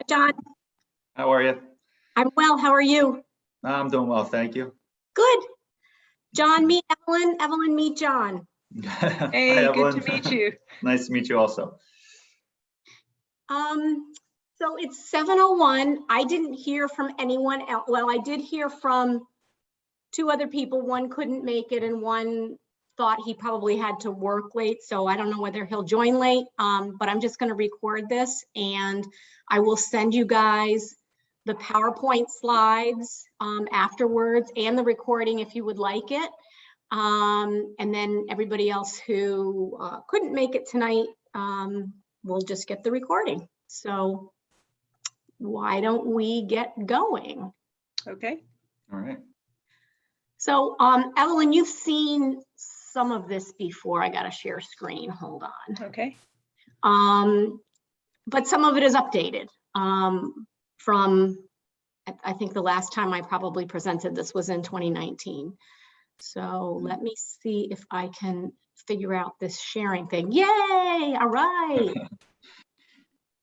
John, How are you? I'm well. How are you? I'm doing well, thank you. Good. John, meet Evelyn. Evelyn, meet John. Hi, Hey, good Evelyn. to meet you. Nice to meet you also. So it's 7:01. I didn't hear from anyone else. Well, I did hear from two other people. One couldn't make it and one thought he probably had to work late. So I don't know whether he'll join late, but I'm just going to record this and I will send you guys the PowerPoint slides afterwards and the recording if you would like it. And then everybody else who couldn't make it tonight will just get the recording. So why don't we get going? Okay. All right. So Evelyn, you've seen some of this before. I got to share screen. Hold on. Okay. But some of it is updated from, I think the last time I probably presented this was in 2019. So let me see if I can figure out this sharing thing. Yay! All right.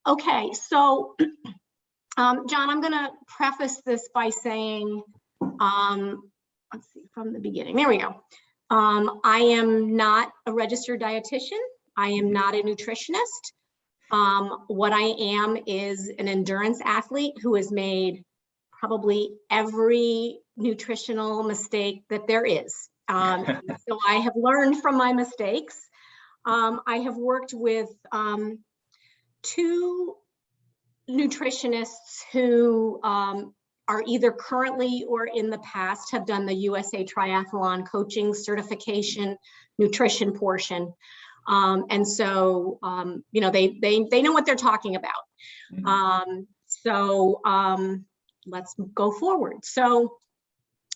Okay, so John, I'm going to preface this by saying, let's see, from the beginning. There we go. I am not a registered dietitian. I am not a nutritionist. What I am is an endurance athlete who has made probably every nutritional mistake that there is. So I have learned from my mistakes. I have worked with two nutritionists who are either currently or in the past have done the USA Triathlon coaching certification nutrition portion. And so, you know, they know what they're talking about. Let's go forward. So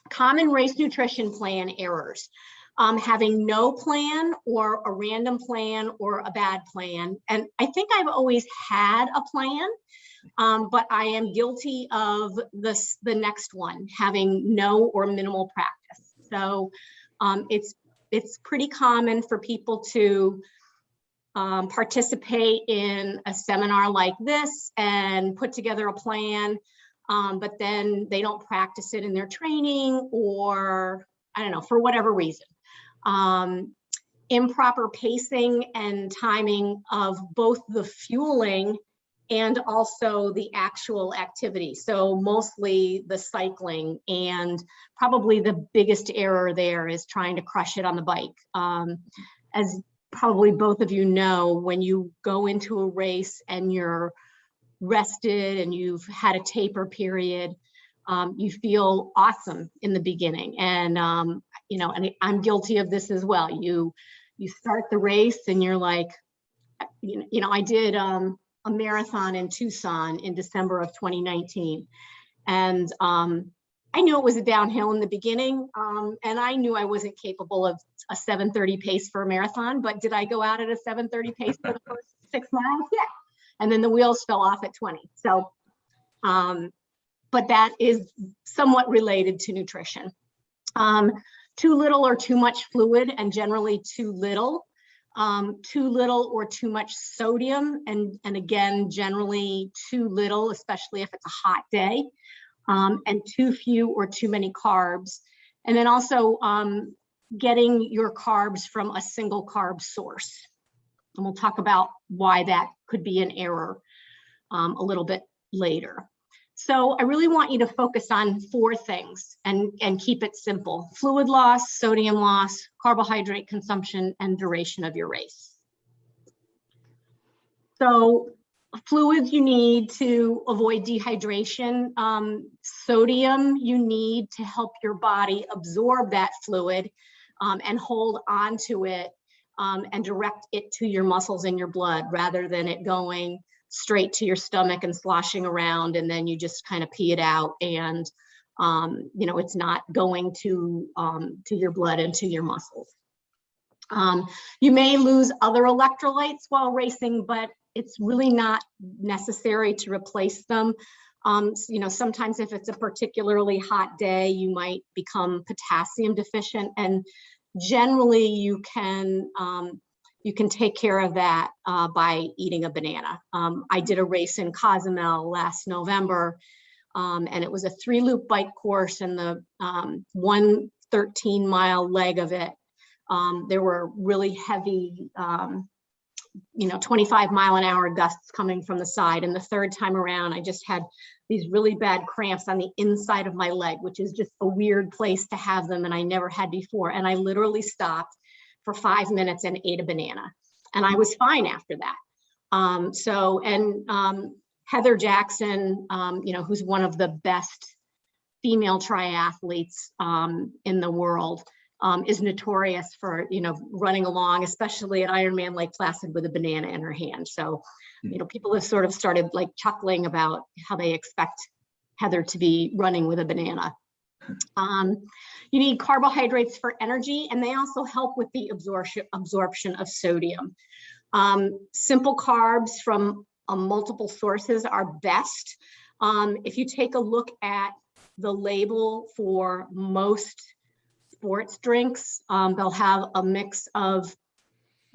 common race nutrition plan errors. Having no plan or a random plan or a bad plan. And I think I've always had a plan, but I am guilty of the next one, having no or minimal practice. So it's pretty common for people to participate in a seminar like this and put together a plan, but then they don't practice it in their training, or I don't know, for whatever reason. Improper pacing and timing of both the fueling and also the actual activity. So mostly the cycling, and probably the biggest error there is trying to crush it on the bike. As probably both of you know, when you go into a race and you're rested and you've had a taper period, you feel awesome in the beginning. And, you know, and I'm guilty of this as well. You start the race and you're like, you know, I did a marathon in Tucson in December of 2019. And I knew it was a downhill in the beginning. And I knew I wasn't capable of a 7:30 pace for a marathon, but did I go out at a 7:30 pace for the first 6 miles? Yeah. And then the wheels fell off at 20. So, but that is somewhat related to nutrition. Too little or too much fluid, and generally too little or too much sodium, and again, generally too little, especially if it's a hot day, and too few or too many carbs. And then also getting your carbs from a single carb source. And we'll talk about why that could be an error a little bit later. So I really want you to focus on 4 things and keep it simple: fluid loss, sodium loss, carbohydrate consumption, and duration of your race. So fluids you need to avoid dehydration. Sodium you need to help your body absorb that fluid and hold on to it and direct it to your muscles in your blood, rather than it going straight to your stomach and sloshing around, and then you just kind of pee it out, and you know, it's not going to your blood and to your muscles. You may lose other electrolytes while racing, but it's really not necessary to replace them. Sometimes if it's a particularly hot day, you might become potassium deficient, and generally you can take care of that by eating a banana. I did a race in Cozumel last November, and it was a 3-loop bike course, and the 113-mile leg of it, there were really heavy 25-mile-an-hour gusts coming from the side. And the third time around, I just had these really bad cramps on the inside of my leg, which is just a weird place to have them, and I never had before. And I literally stopped for 5 minutes and ate a banana, and I was fine after that. Heather Jackson, who's one of the best female triathletes in the world, is notorious for, running along, especially at Ironman Lake Placid, with a banana in her hand. So, people have sort of started like chuckling about how they expect Heather to be running with a banana. You need carbohydrates for energy, and they also help with the absorption of sodium. Simple carbs from multiple sources are best. If you take a look at the label for most sports drinks, they'll have a mix of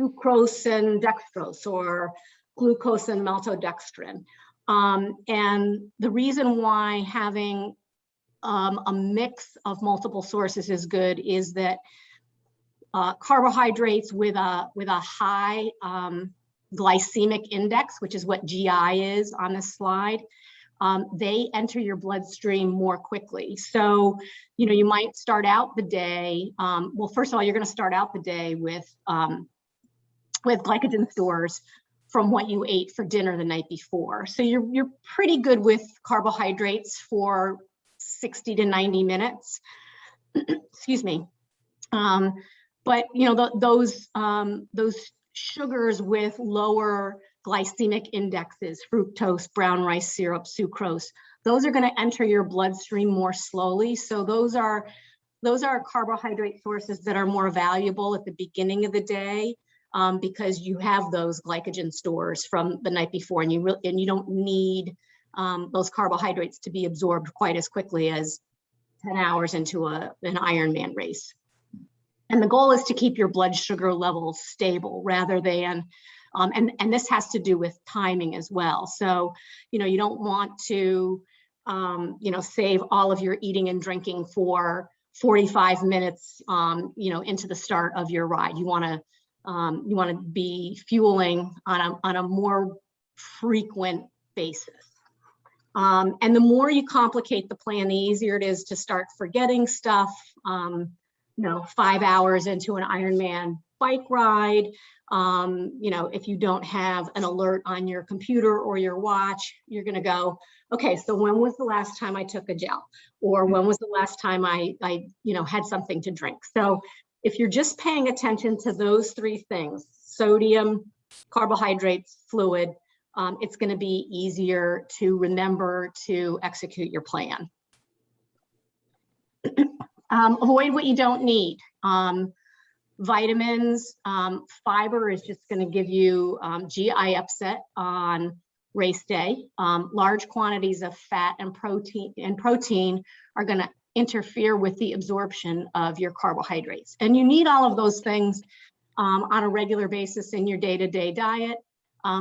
sucrose and dextrose, or glucose and maltodextrin. And the reason why having a mix of multiple sources is good is that carbohydrates with a high glycemic index, which is what GI is on this slide, they enter your bloodstream more quickly. So, you might start out the day, well, first of all, you're going to start out the day with glycogen stores from what you ate for dinner the night before. So you're pretty good with carbohydrates for 60 to 90 minutes. Excuse me. But those sugars with lower glycemic indexes, fructose, brown rice syrup, sucrose, those are going to enter your bloodstream more slowly. So those are carbohydrate sources that are more valuable at the beginning of the day, because you have those glycogen stores from the night before, and you don't need those carbohydrates to be absorbed quite as quickly as 10 hours into an Ironman race. And the goal is to keep your blood sugar levels stable rather than, and this has to do with timing as well. So, you don't want to, save all of your eating and drinking for 45 minutes, into the start of your ride. You want to be fueling on a more frequent basis. And the more you complicate the plan, the easier it is to start forgetting stuff. 5 hours into an Ironman bike ride, if you don't have an alert on your computer or your watch, you're going to go, okay, so when was the last time I took a gel? Or when was the last time I had something to drink? So if you're just paying attention to those three things, sodium, carbohydrates, fluid, it's going to be easier to remember to execute your plan. Avoid what you don't need. Vitamins, fiber is just going to give you GI upset on race day. Large quantities of fat and protein are going to interfere with the absorption of your carbohydrates. And you need all of those things on a regular basis in your day-to-day diet,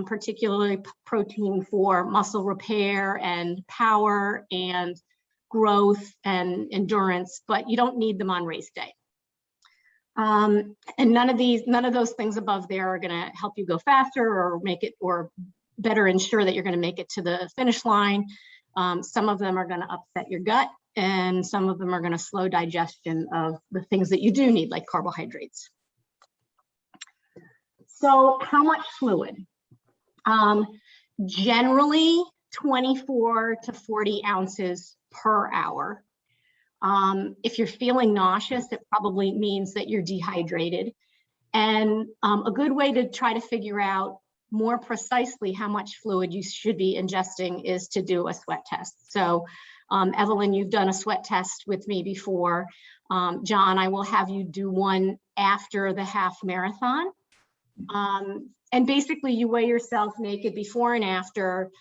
particularly protein for muscle repair and power and growth and endurance, but you don't need them on race day. And none of those things above there are going to help you go faster or make it, or better ensure that you're going to make it to the finish line. Some of them are going to upset your gut, and some of them are going to slow digestion of the things that you do need, like carbohydrates. So how much fluid? Generally 24 to 40 ounces per hour. If you're feeling nauseous, it probably means that you're dehydrated. And a good way to try to figure out more precisely how much fluid you should be ingesting is to do a sweat test. So Evelyn, you've done a sweat test with me before. John, I will have you do one after the half marathon. And basically you weigh yourself naked before and after,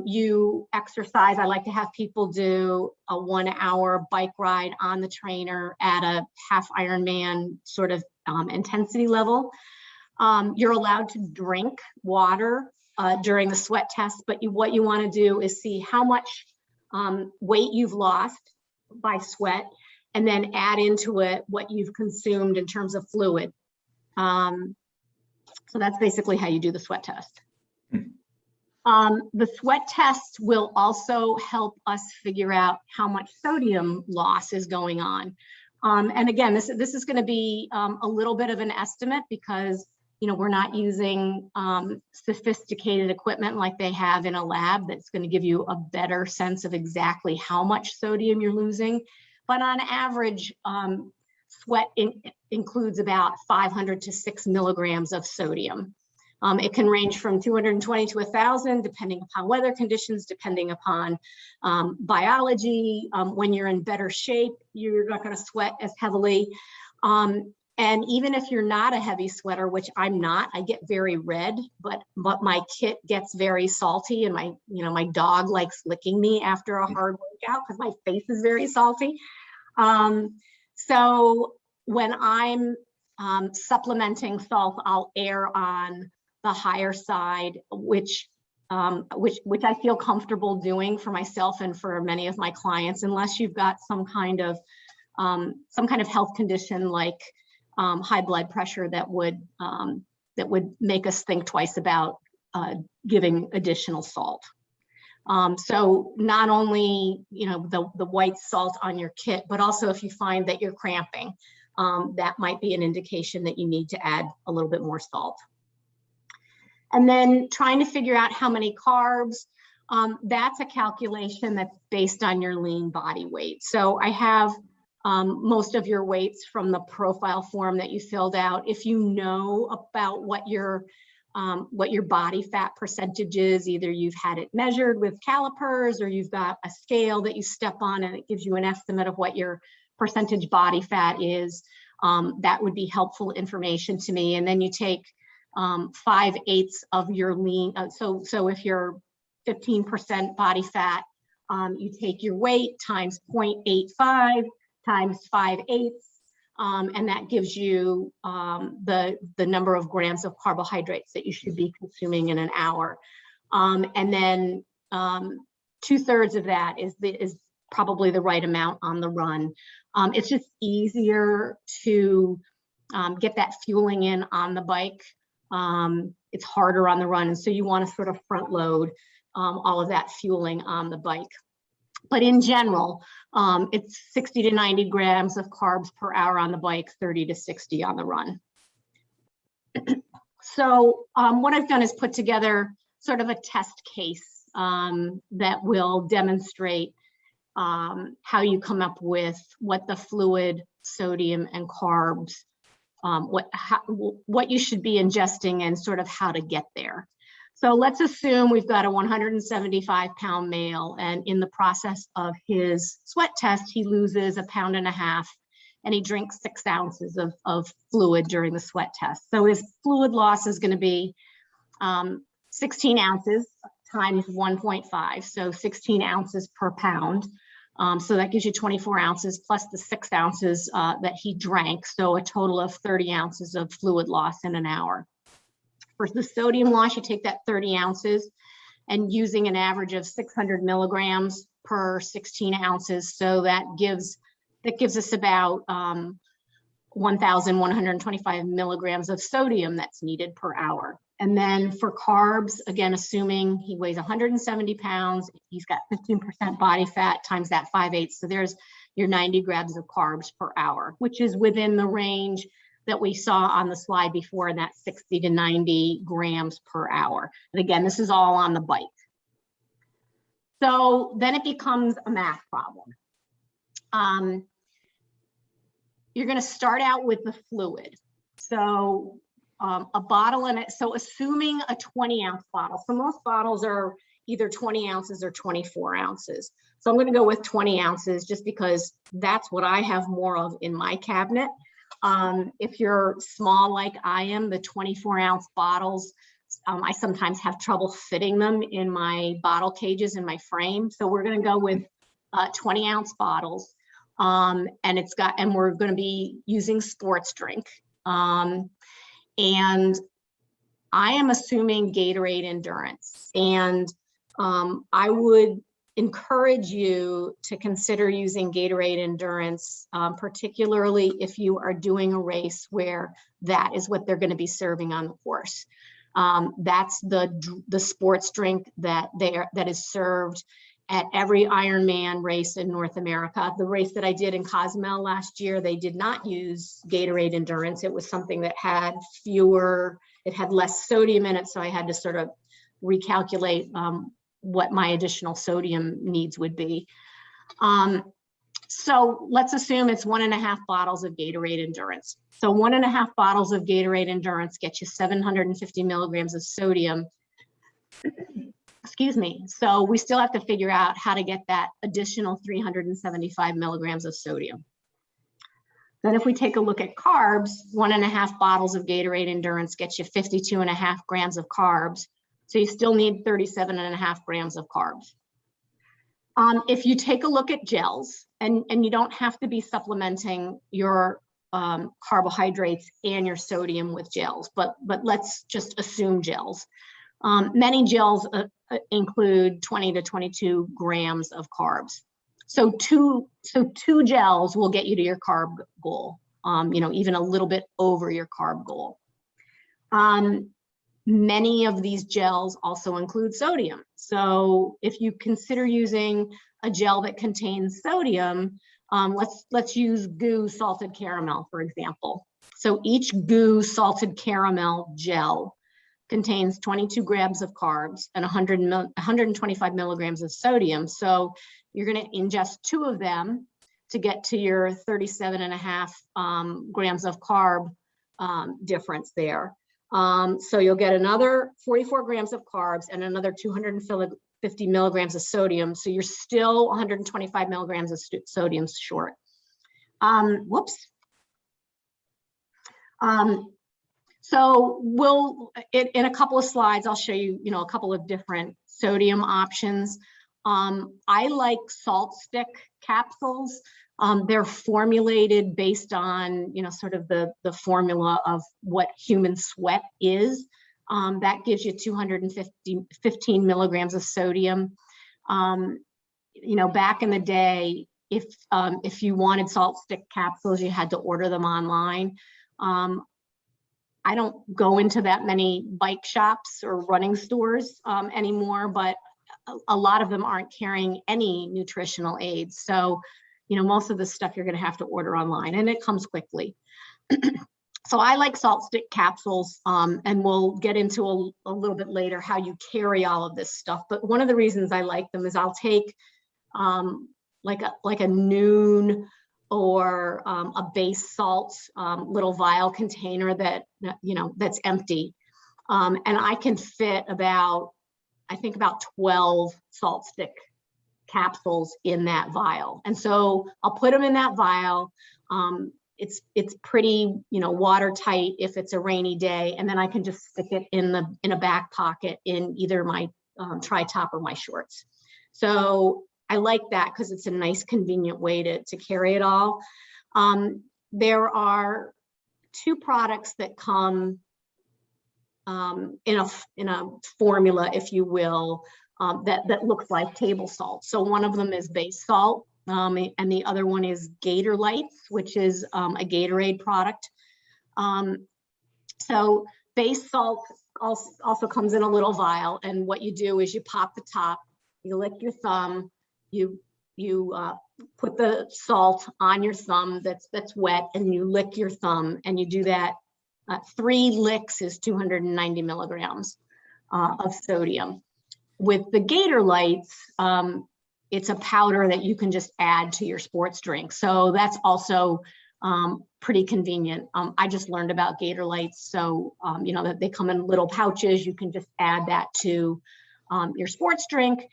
You exercise. I like to have people do a 1 hour bike ride on the trainer at a half Ironman sort of intensity level. You're allowed to drink water during the sweat test, but what you want to do is see how much weight you've lost by sweat, and then add into it what you've consumed in terms of fluid. So that's basically how you do the sweat test. The sweat test will also help us figure out how much sodium loss is going on. And again, this is going to be a little bit of an estimate because we're not using sophisticated equipment like they have in a lab that's going to give you a better sense of exactly how much sodium you're losing. But on average, sweat includes about 500 to 6 milligrams of sodium. It can range from 220 to 1,000, depending upon weather conditions, depending upon biology. When you're in better shape, you're not going to sweat as heavily. And even if you're not a heavy sweater, which I'm not, I get very red, but my kit gets very salty, and my dog likes licking me after a hard workout because my face is very salty. So when I'm supplementing salt, I'll err on the higher side, which I feel comfortable doing for myself and for many of my clients, unless you've got some kind of health condition like high blood pressure that would make us think twice about giving additional salt. So not only the white salt on your kit, but also if you find that you're cramping, that might be an indication that you need to add a little bit more salt. And then trying to figure out how many carbs, that's a calculation that's based on your lean body weight. So I have most of your weights from the profile form that you filled out. If you know about what your body fat percentage is, either you've had it measured with calipers or you've got a scale that you step on and it gives you an estimate of what your percentage body fat is, that would be helpful information to me. And then you take 5/8 of your lean. So if you're 15% body fat, you take your weight times 0.85 times 5/8, and that gives you the number of grams of carbohydrates that you should be consuming in an hour. And then 2/3 of that is probably the right amount on the run. It's just easier to get that fueling in on the bike. It's harder on the run, and so you want to sort of front load all of that fueling on the bike. But in general, it's 60 to 90 grams of carbs per hour on the bike, 30 to 60 on the run. So what I've done is put together sort of a test case that will demonstrate how you come up with what the fluid, sodium, and carbs, what you should be ingesting and sort of how to get there. So let's assume we've got a 175-pound male, and in the process of his sweat test, he loses 1.5 pounds, and he drinks 6 ounces of fluid during the sweat test. So his fluid loss is going to be 16 ounces times 1.5, so 16 ounces per pound. So that gives you 24 ounces plus the 6 ounces that he drank, so a total of 30 ounces of fluid loss in an hour. For the sodium loss, you take that 30 ounces and using an average of 600 milligrams per 16 ounces. So that gives us about 1,125 milligrams of sodium that's needed per hour. And then for carbs, again, assuming he weighs 170 pounds, he's got 15% body fat times that 5/8. So there's your 90 grams of carbs per hour, which is within the range that we saw on the slide before, in that 60 to 90 grams per hour. And again, this is all on the bike. So then it becomes a math problem. You're going to start out with the fluid. So a bottle in it. So assuming a 20-ounce bottle. So most bottles are either 20 ounces or 24 ounces. So I'm going to go with 20 ounces just because that's what I have more of in my cabinet. If you're small like I am, the 24-ounce bottles I sometimes have trouble fitting them in my bottle cages in my frame. So we're going to go with 20-ounce bottles. And we're going to be using sports drink. And I am assuming Gatorade Endurance. And I would encourage you to consider using Gatorade Endurance, particularly if you are doing a race where that is what they're going to be serving on the course. That's the sports drink that is served at every Ironman race in North America. The race that I did in Cozumel last year, they did not use Gatorade Endurance. It was something that had it had less sodium in it, so I had to sort of recalculate what my additional sodium needs would be. So let's assume it's 1.5 bottles of Gatorade Endurance. So 1.5 bottles of Gatorade Endurance gets you 750 milligrams of sodium. Excuse me. So we still have to figure out how to get that additional 375 milligrams of sodium. Then if we take a look at carbs, 1.5 bottles of Gatorade Endurance gets you 52.5 grams of carbs. So you still need 37.5 grams of carbs. If you take a look at gels, and you don't have to be supplementing your carbohydrates and your sodium with gels, but let's just assume gels. Many gels include 20 to 22 grams of carbs. So two gels will get you to your carb goal, even a little bit over your carb goal. Many of these gels also include sodium. So if you consider using a gel that contains sodium, let's use GU salted caramel, for example. So each GU salted caramel gel contains 22 grams of carbs and 125 milligrams of sodium. So you're going to ingest 2 of them to get to your 37.5 grams of carb difference there. So you'll get another 44 grams of carbs and another 250 milligrams of sodium. So you're still 125 milligrams of sodium short. Whoops. So in a couple of slides, I'll show you, a couple of different sodium options. I like salt stick capsules. They're formulated based on, sort of the formula of what human sweat is. That gives you 215 milligrams of sodium. Back in the day, if you wanted salt stick capsules, you had to order them online. I don't go into that many bike shops or running stores anymore, but a lot of them aren't carrying any nutritional aids. So, most of the stuff you're going to have to order online, and it comes quickly. So I like salt stick capsules, and we'll get into a little bit later how you carry all of this stuff. But one of the reasons I like them is I'll take like a Noon or a base salt little vial container that's empty, and I can fit about 12 salt stick capsules in that vial. And so I'll put them in that vial. It's pretty, watertight if it's a rainy day, and then I can just stick it in a back pocket in either my tri-top or my shorts. So I like that because it's a nice, convenient way to carry it all. There are 2 products that come in a formula, if you will, that looks like table salt. So one of them is base salt, and the other one is Gatorlytes, which is a Gatorade product. So base salt also comes in a little vial, and what you do is you pop the top, you lick your thumb, you put the salt on your thumb that's wet, and you lick your thumb, and you do that. 3 licks is 290 milligrams of sodium. With the Gatorlytes, it's a powder that you can just add to your sports drink. So that's also pretty convenient. I just learned about Gatorlytes, so that they come in little pouches. You can just add that to your sports drink.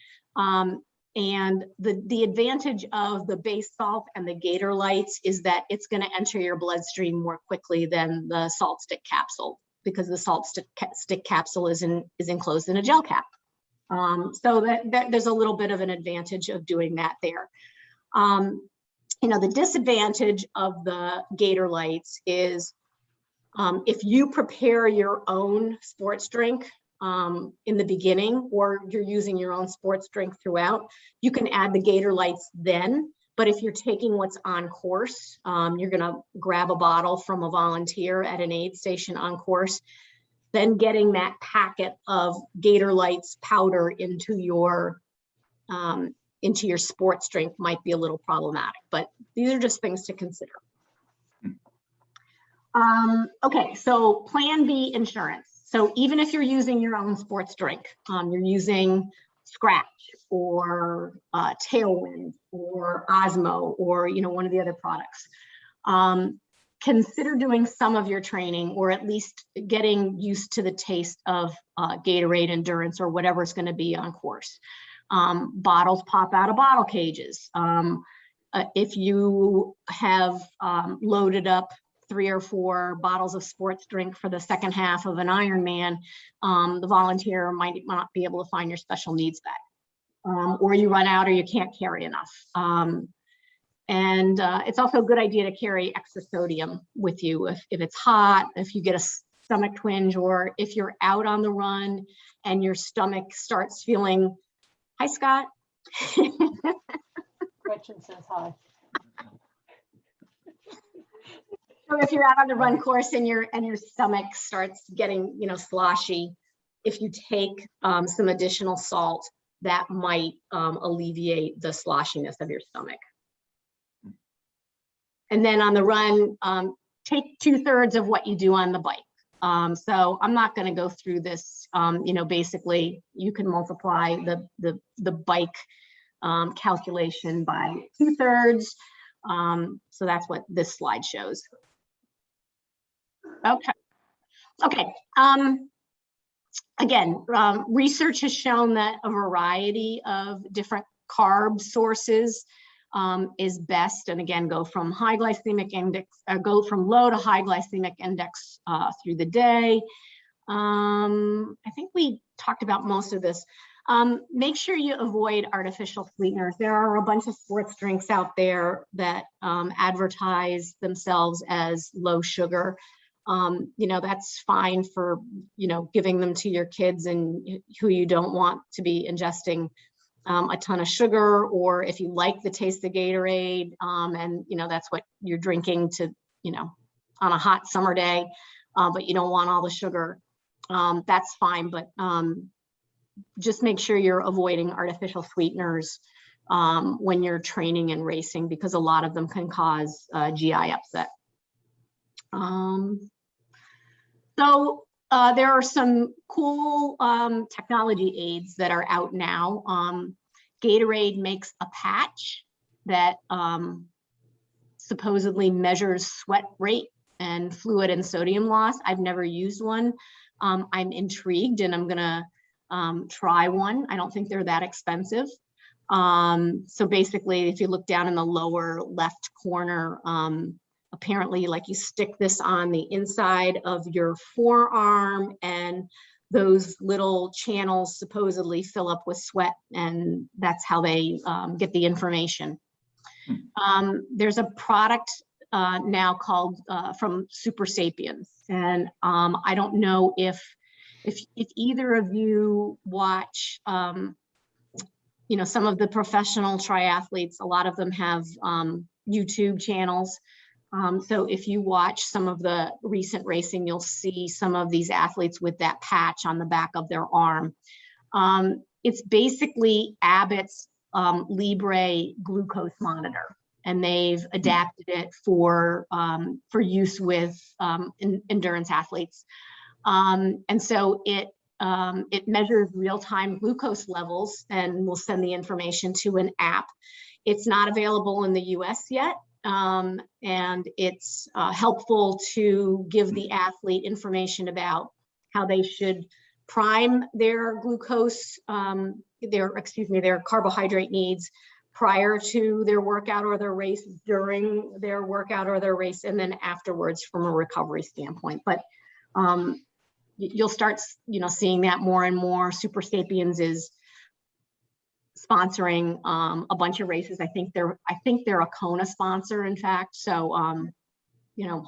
And the advantage of the base salt and the Gatorlytes is that it's going to enter your bloodstream more quickly than the salt stick capsule because the salt stick capsule is enclosed in a gel cap. So that there's a little bit of an advantage of doing that there. You know, the disadvantage of the Gatorlytes is if you prepare your own sports drink in the beginning, or you're using your own sports drink throughout, you can add the Gatorlytes then. But if you're taking what's on course, you're gonna grab a bottle from a volunteer at an aid station on course, then getting that packet of Gatorlytes powder into your sports drink might be a little problematic, but these are just things to consider. Okay, so Plan B insurance. So even if you're using your own sports drink, you're using Scratch or Tailwind or Osmo or, you know, one of the other products, consider doing some of your training, or at least getting used to the taste of Gatorade Endurance or whatever it's going to be on course. Bottles pop out of bottle cages. If you have loaded up 3 or 4 bottles of sports drink for the second half of an Ironman, the volunteer might not be able to find your special needs bag, or you run out or you can't carry enough. And it's also a good idea to carry extra sodium with you if it's hot, if you get a stomach twinge, or if you're out on the run and your stomach starts feeling, hi, Scott. Gretchen says hi. So if you're out on the run course and your stomach starts getting, you know, sloshy, if you take some additional salt, that might alleviate the sloshiness of your stomach. And then on the run, take 2/3 of what you do on the bike. So I'm not going to go through this. You know, basically, you can multiply the bike calculation by 2/3. So that's what this slide shows. Okay. Again, research has shown that a variety of different carb sources is best. And again, go from high glycemic index, go from low to high glycemic index through the day. I think we talked about most of this. Make sure you avoid artificial sweeteners. There are a bunch of sports drinks out there that advertise themselves as low sugar. You know, that's fine for, you know, giving them to your kids and who you don't want to be ingesting a ton of sugar, or if you like the taste of Gatorade and, you know, that's what you're drinking to, you know, on a hot summer day, but you don't want all the sugar, that's fine. But just make sure you're avoiding artificial sweeteners when you're training and racing, because a lot of them can cause GI upset. So there are some cool technology aids that are out now. Gatorade makes a patch that supposedly measures sweat rate and fluid and sodium loss. I've never used one. I'm intrigued and I'm gonna try one. I don't think they're that expensive. So basically, if you look down in the lower left corner, apparently, like, you stick this on the inside of your forearm, and those little channels supposedly fill up with sweat, and that's how they get the information. There's a product now called from Super Sapiens, and I don't know if either of you watch, you know, some of the professional triathletes. A lot of them have YouTube channels. So if you watch some of the recent racing, you'll see some of these athletes with that patch on the back of their arm. It's basically Abbott's Libre glucose monitor, and they've adapted it for use with endurance athletes. And so it measures real-time glucose levels and will send the information to an app. It's not available in the US yet. And it's helpful to give the athlete information about how they should prime their glucose, their carbohydrate needs prior to their workout or their race, during their workout or their race, and then afterwards from a recovery standpoint. But you'll start, seeing that more and more. Super Sapiens is sponsoring a bunch of races. I think they're a Kona sponsor, in fact. So,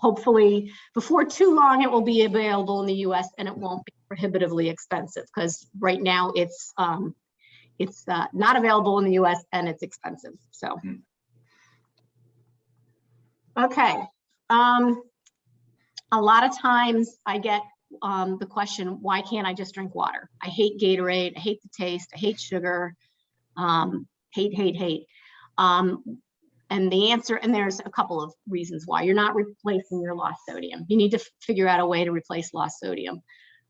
hopefully before too long, it will be available in the US and it won't be prohibitively expensive, because right now it's not available in the US and it's expensive. So, okay. A lot of times I get the question, why can't I just drink water? I hate Gatorade, I hate the taste, I hate sugar, hate. And the answer, and there's a couple of reasons why. You're not replacing your lost sodium. You need to figure out a way to replace lost sodium.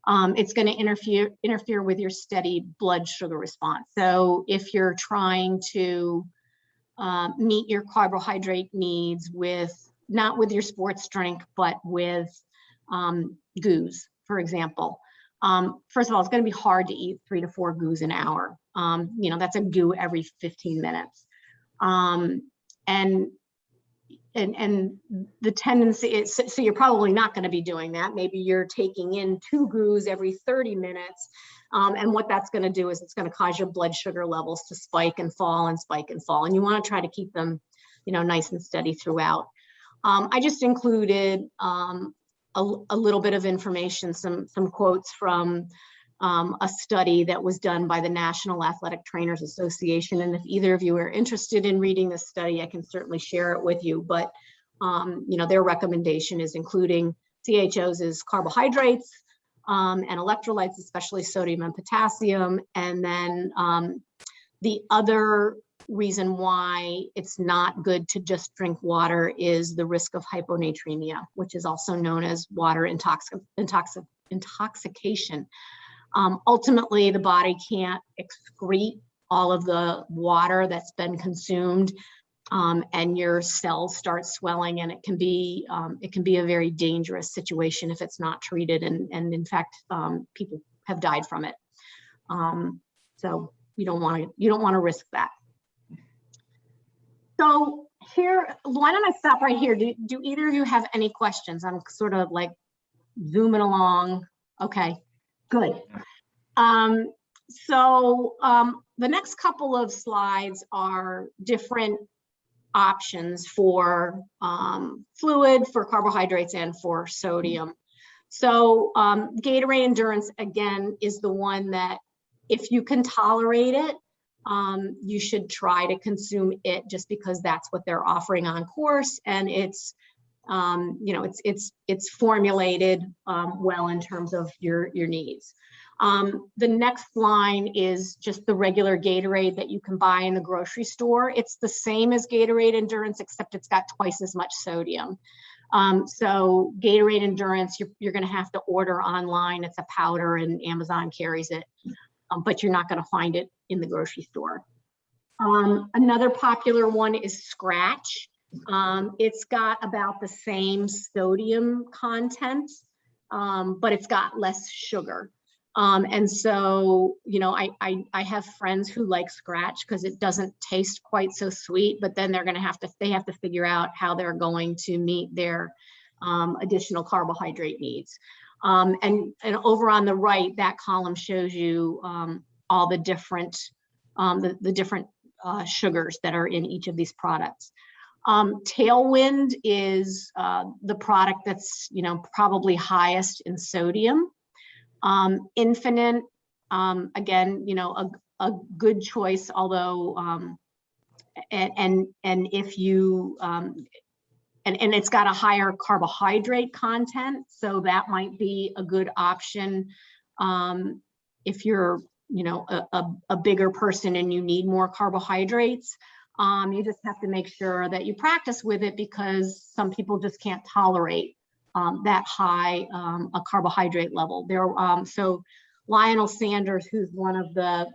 It's going to interfere with your steady blood sugar response. So if you're trying to meet your carbohydrate needs not with your sports drink, but with goos, for example. First of all, it's going to be hard to eat 3 to 4 goos an hour. That's a goo every 15 minutes. And the tendency is, so you're probably not going to be doing that. Maybe you're taking in 2 goos every 30 minutes. And what that's going to do is it's going to cause your blood sugar levels to spike and fall and spike and fall. And you want to try to keep them, nice and steady throughout. I just included a little bit of information, some quotes from a study that was done by the National Athletic Trainers Association. And if either of you are interested in reading this study, I can certainly share it with you. But, their recommendation is including CHOs as carbohydrates and electrolytes, especially sodium and potassium. And then the other reason why it's not good to just drink water is the risk of hyponatremia, which is also known as water intoxication. Ultimately, the body can't excrete all of the water that's been consumed, and your cells start swelling, and it can be a very dangerous situation if it's not treated. And in fact, people have died from it. So you don't want to risk that. So here, why don't I stop right here? Do either of you have any questions? I'm sort of like zooming along. Okay, good. So the next couple of slides are different options for fluid, for carbohydrates, and for sodium. So Gatorade Endurance, again, is the one that if you can tolerate it, you should try to consume it, just because that's what they're offering on course, and it's it's formulated well in terms of your needs. The next line is just the regular Gatorade that you can buy in the grocery store. It's the same as Gatorade Endurance, except it's got twice as much sodium. So Gatorade Endurance, you're going to have to order online. It's a powder, and Amazon carries it, but you're not going to find it in the grocery store. Another popular one is Scratch. It's got about the same sodium content, but it's got less sugar. And so, I have friends who like Scratch because it doesn't taste quite so sweet, but then they have to figure out how they're going to meet their additional carbohydrate needs. And over on the right, that column shows you all the different different sugars that are in each of these products. Tailwind is the product that's probably highest in sodium. Infinite, again, a good choice, although and if you and it's got a higher carbohydrate content, so that might be a good option if you're a bigger person and you need more carbohydrates. You just have to make sure that you practice with it, because some people just can't tolerate that high a carbohydrate level. So Lionel Sanders, who's one of the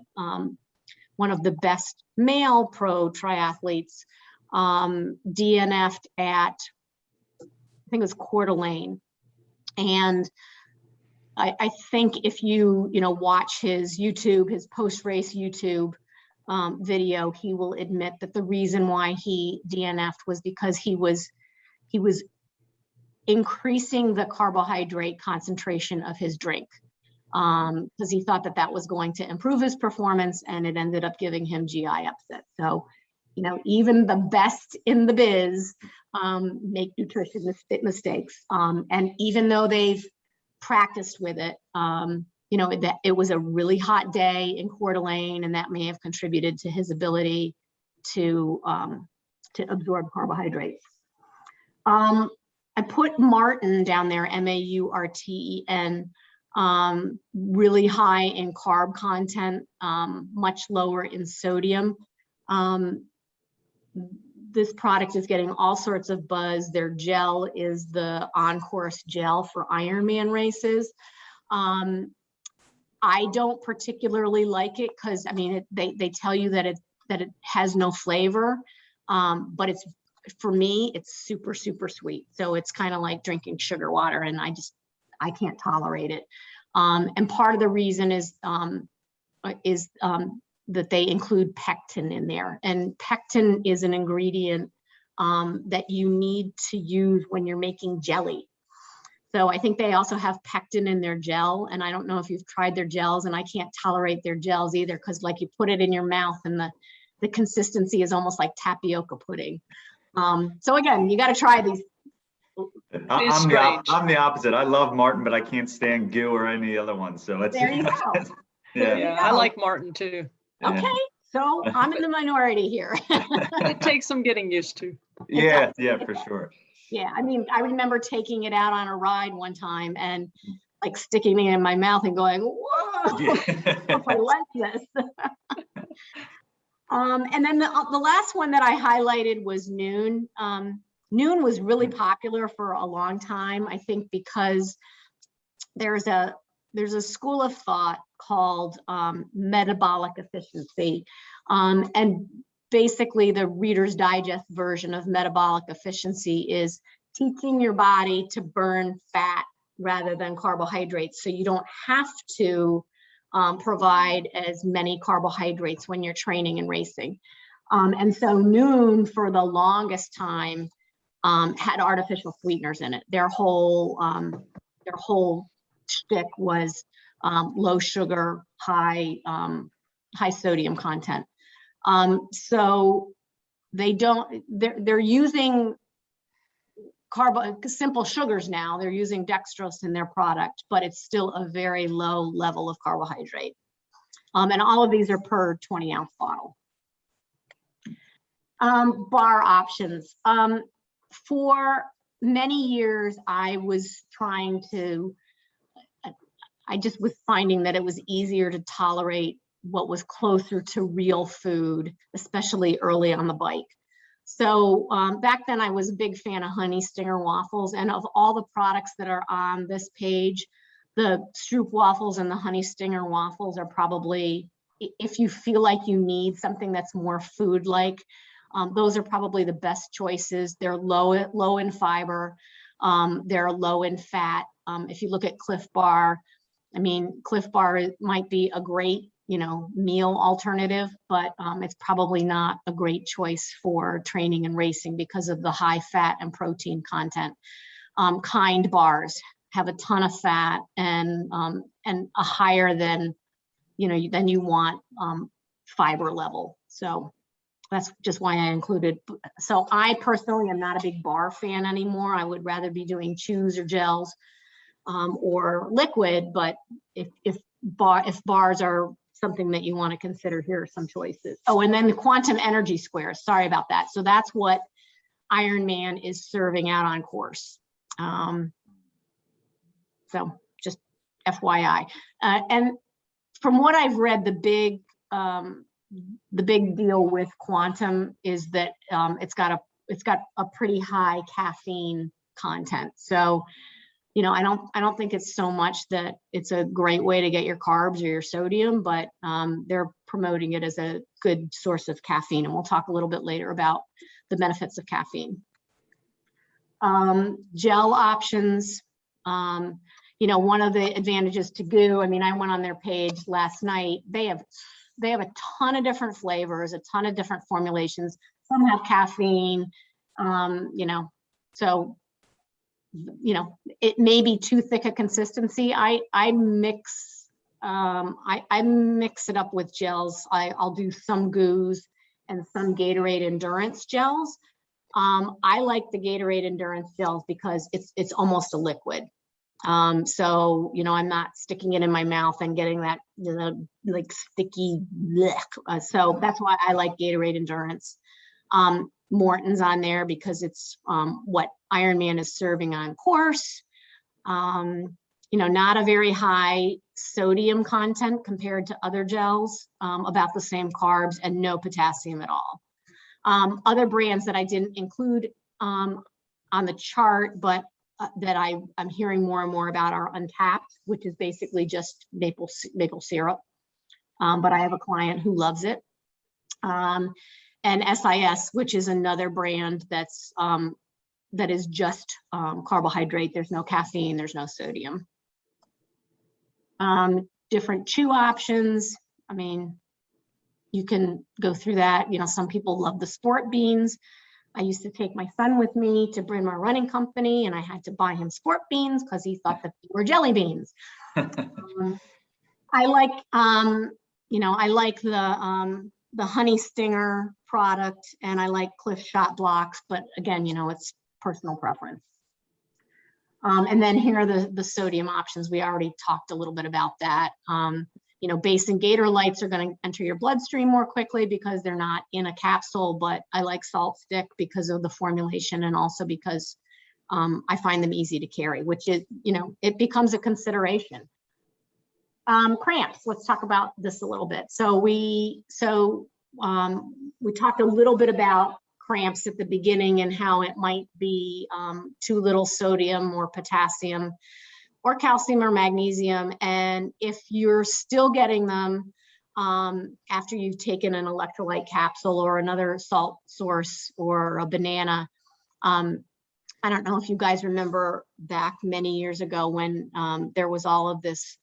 best male pro triathletes, DNF'd at, I think it was Coeur d'Alene, and I think if you watch his post-race YouTube video, he will admit that the reason why he DNF'd was because he was increasing the carbohydrate concentration of his drink, because he thought that that was going to improve his performance, and it ended up giving him GI upset. So, you know, even the best in the biz make nutrition mistakes. And even though they've practiced with it, you know, that it was a really hot day in Coeur d'Alene, and that may have contributed to his ability to absorb carbohydrates. I put Maurten down there, Maurten, really high in carb content, much lower in sodium. This product is getting all sorts of buzz. Their gel is the on-course gel for Ironman races. I don't particularly like it because, I mean, they tell you that it has no flavor, but it's, for me, it's super, super sweet. So it's kind of like drinking sugar water, and I can't tolerate it. And part of the reason is that they include pectin in there, and pectin is an ingredient that you need to use when you're making jelly. So I think they also have pectin in their gel, and I don't know if you've tried their gels, and I can't tolerate their gels either, because like you put it in your mouth and the consistency is almost like tapioca pudding. So again, you got to try these. I'm the opposite. I love Maurten, but I can't stand GU or any other one. So it's There you go. Yeah, I like Maurten too. Okay, so I'm in the minority here. It takes some getting used to. Yeah, for sure. Yeah, I mean, I remember taking it out on a ride one time and like sticking it in my mouth and going, whoa, if I like this. And then the last one that I highlighted was Nuun. Nuun was really popular for a long time, I think, because there's a school of thought called metabolic efficiency. And basically the Reader's Digest version of metabolic efficiency is teaching your body to burn fat rather than carbohydrates. So you don't have to provide as many carbohydrates when you're training and racing. And so Nuun, for the longest time, had artificial sweeteners in it. Their whole shtick was low sugar, high sodium content. So they're using simple sugars now. They're using dextrose in their product, but it's still a very low level of carbohydrate. And all of these are per 20-ounce bottle. Bar options. For many years, I just was finding that it was easier to tolerate what was closer to real food, especially early on the bike. So back then I was a big fan of Honey Stinger waffles, and of all the products that are on this page, the Stroop waffles and the Honey Stinger waffles are probably, if you feel like you need something that's more food-like, those are probably the best choices. They're low in fiber, they're low in fat. If you look at Cliff Bar, I mean, Cliff Bar might be a great, meal alternative, but it's probably not a great choice for training and racing because of the high fat and protein content. Kind bars have a ton of fat and a higher than you want fiber level. So that's just why I included. So I personally am not a big bar fan anymore. I would rather be doing chews or gels or liquid, but if bars are something that you want to consider, here are some choices. Oh, and then the Quantum Energy Squares, sorry about that. So that's what Ironman is serving out on course. So just FYI. And from what I've read, the big deal with Quantum is that it's got a pretty high caffeine content. So I don't think it's so much that it's a great way to get your carbs or your sodium, but they're promoting it as a good source of caffeine. And we'll talk a little bit later about the benefits of caffeine. Gel options. One of the advantages to GU, I mean, I went on their page last night. They have a ton of different flavors, a ton of different formulations. Some have caffeine, so you know, it may be too thick a consistency. I mix it up with gels. I'll do some goos and some Gatorade Endurance gels. I like the Gatorade Endurance gels because it's almost a liquid. So, you know, I'm not sticking it in my mouth and getting that, you know, like sticky blech. So that's why I like Gatorade Endurance. Morton's on there because it's what Ironman is serving on course. You know, not a very high sodium content compared to other gels, about the same carbs and no potassium at all. Other brands that I didn't include on the chart, but that I'm hearing more and more about are Untapped, which is basically just maple syrup. But I have a client who loves it. And SIS, which is another brand that's that is just carbohydrate. There's no caffeine, there's no sodium. Different chew options. I mean, you can go through that. You know, some people love the sport beans. I used to take my son with me to Bryn Mawr Running Company, and I had to buy him sport beans because he thought that they were jelly beans. I like, you know, I like the Honey Stinger product, and I like Cliff Shot Blocks, but again, you know, it's personal preference. And then here are the sodium options. We already talked a little bit about that. You know, Base and Gatorlytes are going to enter your bloodstream more quickly because they're not in a capsule, but I like Salt Stick because of the formulation and also because I find them easy to carry, which is, you know, it becomes a consideration. Cramps, let's talk about this a little bit. So we talked a little bit about cramps at the beginning and how it might be too little sodium or potassium or calcium or magnesium. And if you're still getting them after you've taken an electrolyte capsule or another salt source or a banana, I don't know if you guys remember back many years ago when there was all of this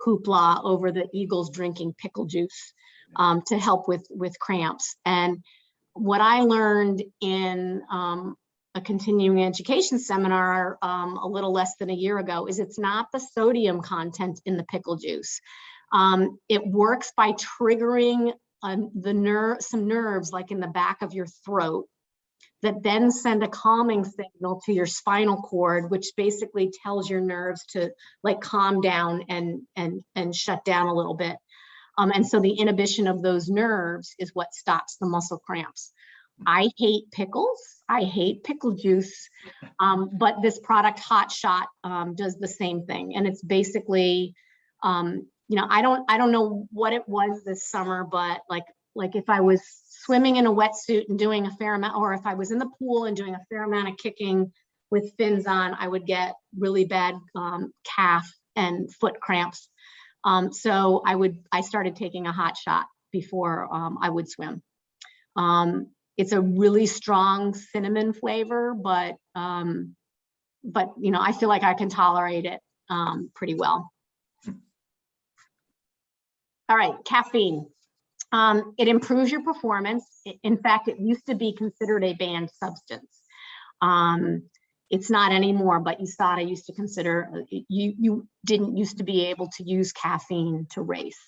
hoopla over the Eagles drinking pickle juice to help with cramps. And what I learned in a continuing education seminar a little less than a year ago is it's not the sodium content in the pickle juice. It works by triggering some nerves like in the back of your throat that then send a calming signal to your spinal cord, which basically tells your nerves to like calm down and shut down a little bit. And so the inhibition of those nerves is what stops the muscle cramps. I hate pickles. I hate pickle juice, but this product Hot Shot does the same thing. And it's basically, you know, I don't know what it was this summer, but like if I was swimming in a wetsuit and doing a fair amount, or if I was in the pool and doing a fair amount of kicking with fins on, I would get really bad calf and foot cramps. So I started taking a Hot Shot before I would swim. It's a really strong cinnamon flavor, but you know, I feel like I can tolerate it pretty well. All right, caffeine. It improves your performance. In fact, it used to be considered a banned substance. It's not anymore, but USADA used to consider, you didn't used to be able to use caffeine to race.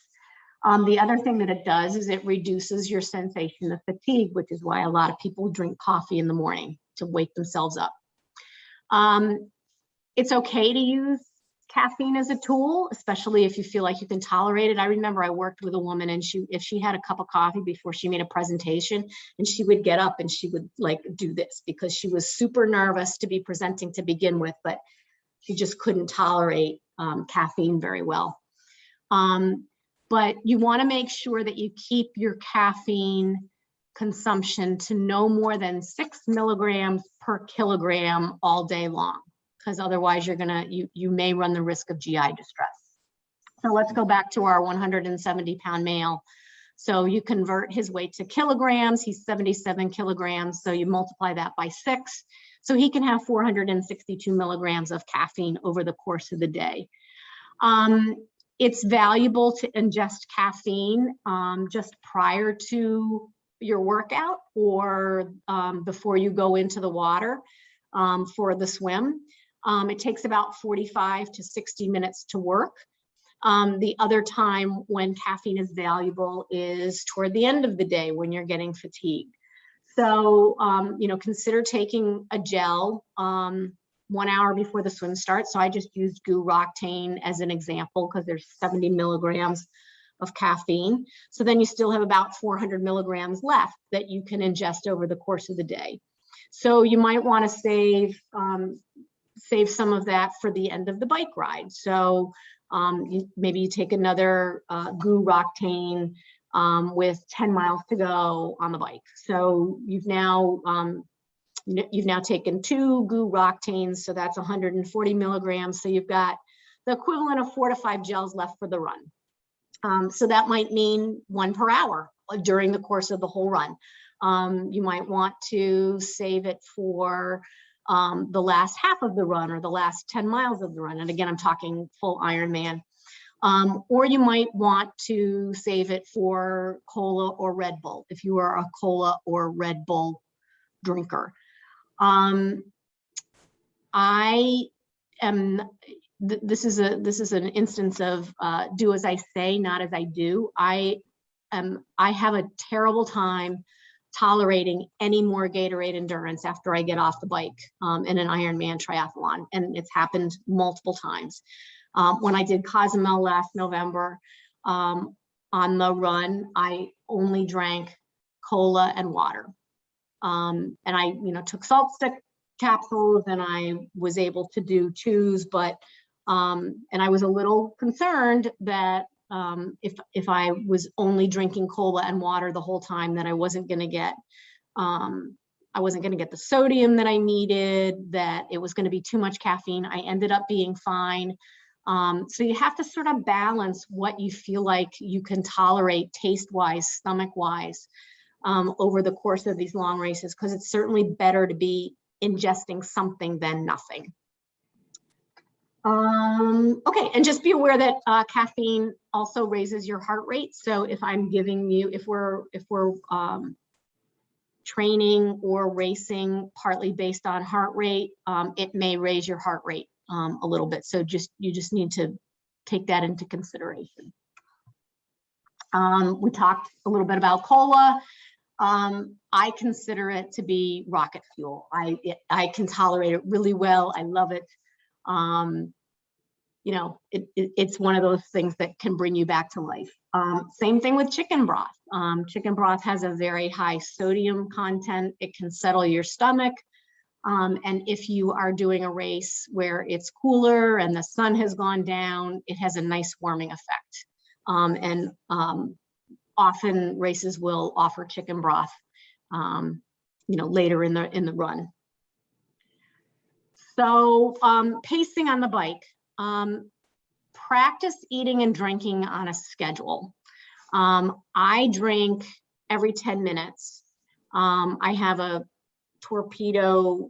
The other thing that it does is it reduces your sensation of fatigue, which is why a lot of people drink coffee in the morning to wake themselves up. It's okay to use caffeine as a tool, especially if you feel like you can tolerate it. I remember I worked with a woman and if she had a cup of coffee before she made a presentation, and she would get up and she would like do this because she was super nervous to be presenting to begin with, but she just couldn't tolerate caffeine very well. But you want to make sure that you keep your caffeine consumption to no more than 6 milligrams per kilogram all day long, because otherwise you may run the risk of GI distress. So let's go back to our 170-pound male. So you convert his weight to kilograms. He's 77 kilograms. So you multiply that by 6. So he can have 462 milligrams of caffeine over the course of the day. It's valuable to ingest caffeine just prior to your workout or before you go into the water for the swim. It takes about 45 to 60 minutes to work. The other time when caffeine is valuable is toward the end of the day when you're getting fatigued. So, consider taking a gel 1 hour before the swim starts. So I just used GU Roctane as an example because there's 70 milligrams of caffeine. So then you still have about 400 milligrams left that you can ingest over the course of the day. So you might want to save some of that for the end of the bike ride. So maybe you take another GU Roctane with 10 miles to go on the bike. So you've now taken 2 GU Roctanes, so that's 140 milligrams. So you've got the equivalent of 4 to 5 gels left for the run. So that might mean 1 per hour during the course of the whole run. You might want to save it for the last half of the run or the last 10 miles of the run. And again, I'm talking full Ironman. Or you might want to save it for cola or Red Bull if you are a cola or Red Bull drinker. This is an instance of do as I say, not as I do. I have a terrible time tolerating any more Gatorade Endurance after I get off the bike in an Ironman triathlon, and it's happened multiple times. When I did Cozumel last November, on the run, I only drank cola and water. And I, took salt stick capsules, and I was able to do chews, but, and I was a little concerned that if I was only drinking cola and water the whole time, that I wasn't going to get the sodium that I needed, that it was going to be too much caffeine. I ended up being fine. So you have to sort of balance what you feel like you can tolerate taste-wise, stomach-wise, over the course of these long races, because it's certainly better to be ingesting something than nothing. Okay, and just be aware that caffeine also raises your heart rate. So if I'm giving you, if we're training or racing partly based on heart rate, it may raise your heart rate a little bit. So you just need to take that into consideration. We talked a little bit about cola. I consider it to be rocket fuel. I can tolerate it really well. I love it. It's one of those things that can bring you back to life. Same thing with chicken broth. Chicken broth has a very high sodium content. It can settle your stomach. And if you are doing a race where it's cooler and the sun has gone down, it has a nice warming effect. And often races will offer chicken broth, later in the run. So pacing on the bike. Practice eating and drinking on a schedule. I drink every 10 minutes. I have a Torpedo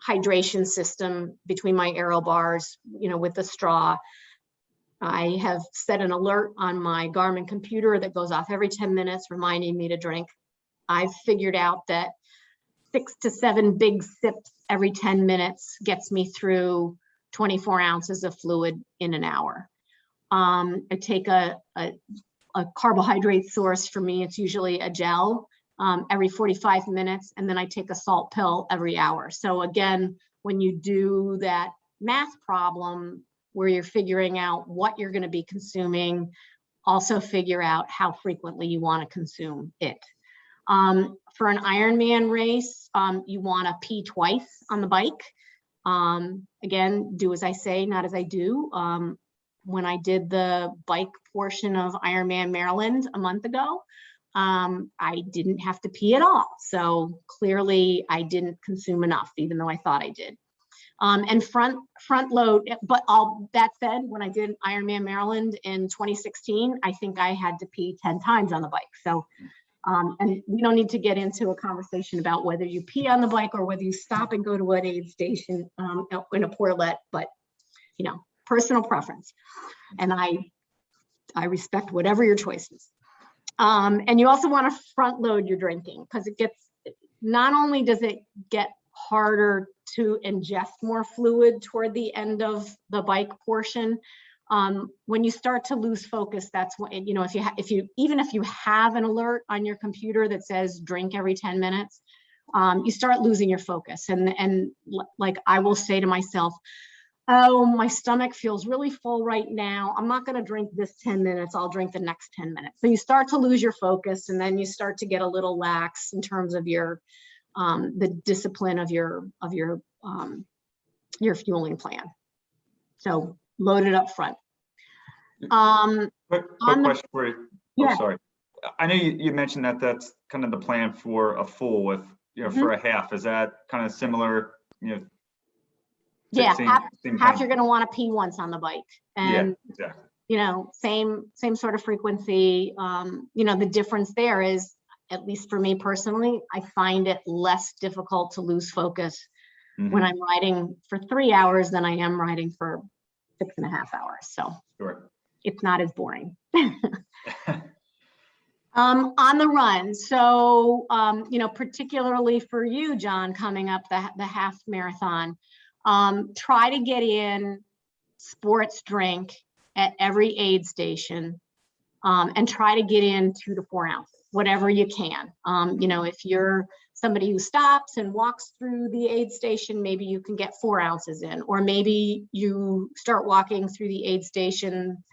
hydration system between my aero bars, with the straw. I have set an alert on my Garmin computer that goes off every 10 minutes, reminding me to drink. I've figured out that 6 to 7 big sips every 10 minutes gets me through 24 ounces of fluid in an hour. I take a carbohydrate source. For me, it's usually a gel every 45 minutes, and then I take a salt pill every hour. So again, when you do that math problem where you're figuring out what you're going to be consuming, also figure out how frequently you want to consume it. For an Ironman race, you want to pee twice on the bike. Again, do as I say, not as I do. When I did the bike portion of Ironman Maryland a month ago, I didn't have to pee at all. So clearly I didn't consume enough, even though I thought I did. And front load, but all that said, when I did Ironman Maryland in 2016, I think I had to pee 10 times on the bike. So, and we don't need to get into a conversation about whether you pee on the bike or whether you stop and go to an aid station in a portlet, but personal preference. And I respect whatever your choice is. And you also want to front load your drinking, because not only does it get harder to ingest more fluid toward the end of the bike portion. When you start to lose focus, that's when, you know, even if you have an alert on your computer that says drink every 10 minutes, you start losing your focus. And like I will say to myself, oh, my stomach feels really full right now. I'm not going to drink this 10 minutes. I'll drink the next 10 minutes. So you start to lose your focus, and then you start to get a little lax in terms of your the discipline of your fueling plan. So load it up front. Quick question for you. Yeah. Oh, sorry. I know you mentioned that that's kind of the plan for a full with, you know, for a half. Is that kind of similar, you know? Yeah, same half you're going to want to pee once on the bike, and yeah, exactly. you know, same sort of frequency. You know, the difference there is, at least for me personally, I find it less difficult to lose focus when I'm riding for 3 hours than I am riding for 6.5 hours. So Sure. It's not as boring. On the run, so you know, particularly for you, John, coming up the half marathon, try to get in sports drink at every aid station, and try to get in 2 to 4 ounces, whatever you can. You know, if you're somebody who stops and walks through the aid station, maybe you can get 4 ounces in, or maybe you start walking through the aid station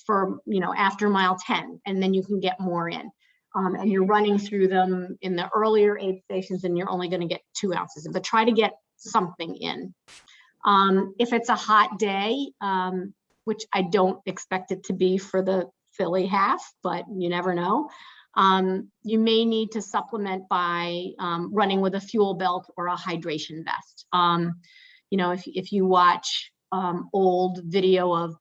for, you know, after mile 10, and then you can get more in. And you're running through them in the earlier aid stations, and you're only going to get 2 ounces in, but try to get something in. If it's a hot day, which I don't expect it to be for the Philly half, but you never know, you may need to supplement by running with a fuel belt or a hydration vest. You know, if you watch old video of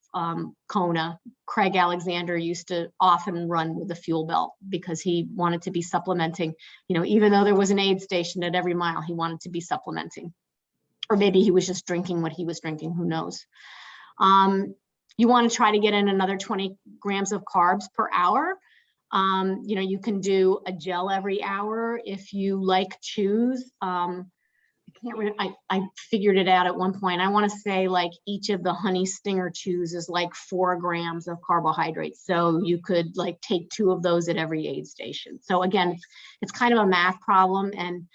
Kona, Craig Alexander used to often run with a fuel belt because he wanted to be supplementing. You know, even though there was an aid station at every mile, he wanted to be supplementing. Or maybe he was just drinking what he was drinking, who knows. You want to try to get in another 20 grams of carbs per hour. You know, you can do a gel every hour if you like chews. I figured it out at one point. I want to say like each of the Honey Stinger chews is like 4 grams of carbohydrates. So you could like take 2 of those at every aid station. So again, it's kind of a math problem, and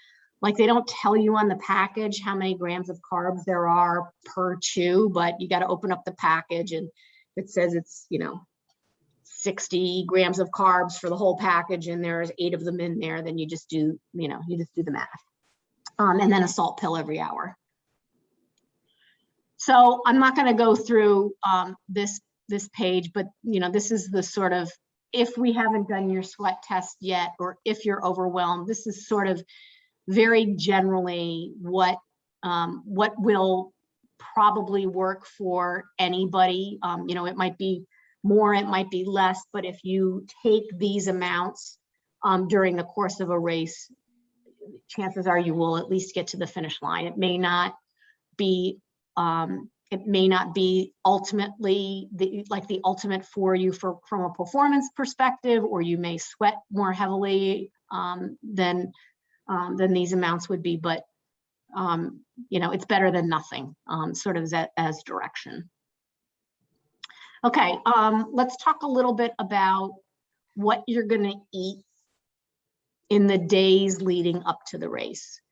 like they don't tell you on the package how many grams of carbs there are per chew, but you got to open up the package and it says it's, you know, 60 grams of carbs for the whole package, and there's 8 of them in there. Then you just do, you know, you just do the math. And then a salt pill every hour. So I'm not going to go through this page, but you know, this is the sort of, if we haven't done your sweat test yet, or if you're overwhelmed, this is sort of very generally what will probably work for anybody. You know, it might be more, it might be less, but if you take these amounts during the course of a race, chances are you will at least get to the finish line. It may not be ultimately the ultimate for you from a performance perspective, or you may sweat more heavily than these amounts would be, but you know, it's better than nothing, sort of as direction. Okay, let's talk a little bit about what you're going to eat in the days leading up to the race.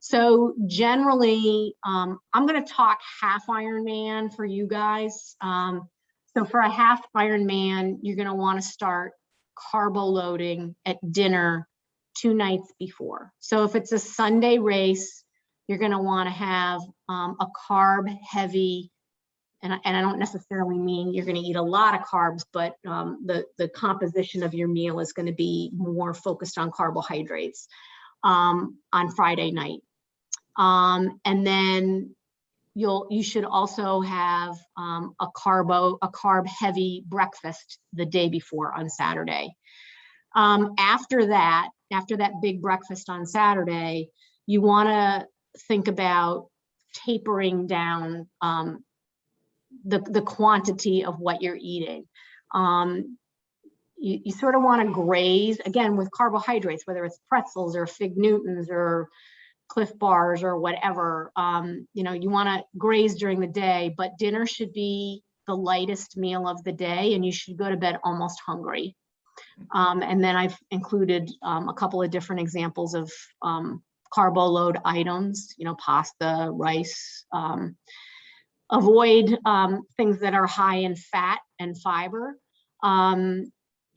So generally, I'm going to talk half Ironman for you guys. So for a half Ironman, you're going to want to start carbo loading at dinner 2 nights before. So if it's a Sunday race, you're going to want to have a carb heavy, and I don't necessarily mean you're going to eat a lot of carbs, but the composition of your meal is going to be more focused on carbohydrates on Friday night. And then you should also have a carb heavy breakfast the day before on Saturday. After that big breakfast on Saturday, you want to think about tapering down the quantity of what you're eating. You sort of want to graze, again, with carbohydrates, whether it's pretzels or fig Newtons or Cliff Bars or whatever. You know, you want to graze during the day, but dinner should be the lightest meal of the day, and you should go to bed almost hungry. And then I've included a couple of different examples of carbo load items, you know, pasta, rice. Avoid things that are high in fat and fiber.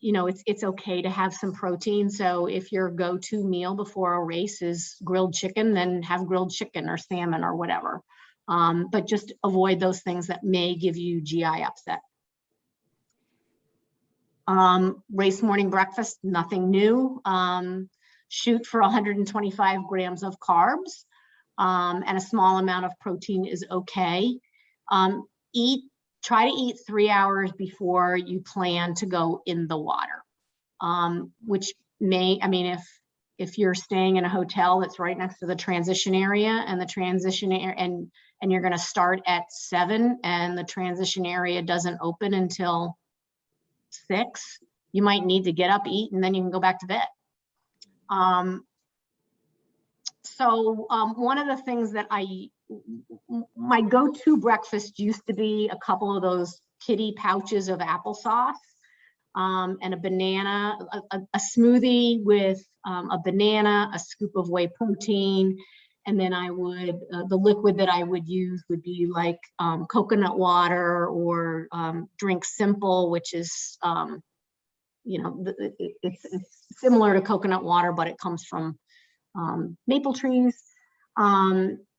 You know, it's okay to have some protein. So if your go-to meal before a race is grilled chicken, then have grilled chicken or salmon or whatever. But just avoid those things that may give you GI upset. Race morning breakfast, nothing new. Shoot for 125 grams of carbs, and a small amount of protein is okay. Try to eat 3 hours before you plan to go in the water, which may, I mean, if you're staying in a hotel that's right next to the transition area, and the transition area, and you're going to start at 7 and the transition area doesn't open until 6, you might need to get up, eat, and then you can go back to bed. One of the things that my go-to breakfast used to be a couple of those kitty pouches of applesauce, and a banana, a smoothie with a banana, a scoop of whey protein, and then I would, the liquid that I would use would be like coconut water, or Drink Simple, which is, you know, it's similar to coconut water, but it comes from maple trees,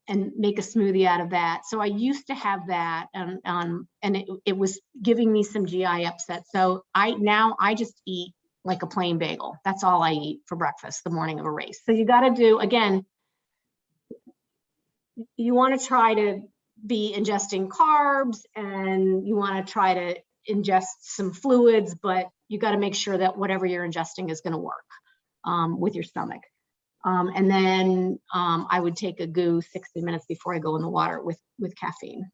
and make a smoothie out of that. So I used to have that, and it was giving me some GI upset. So now I just eat like a plain bagel. That's all I eat for breakfast the morning of a race. So you got to do, again, you want to try to be ingesting carbs, and you want to try to ingest some fluids, but you got to make sure that whatever you're ingesting is going to work with your stomach. And then I would take a GU 60 minutes before I go in the water with caffeine.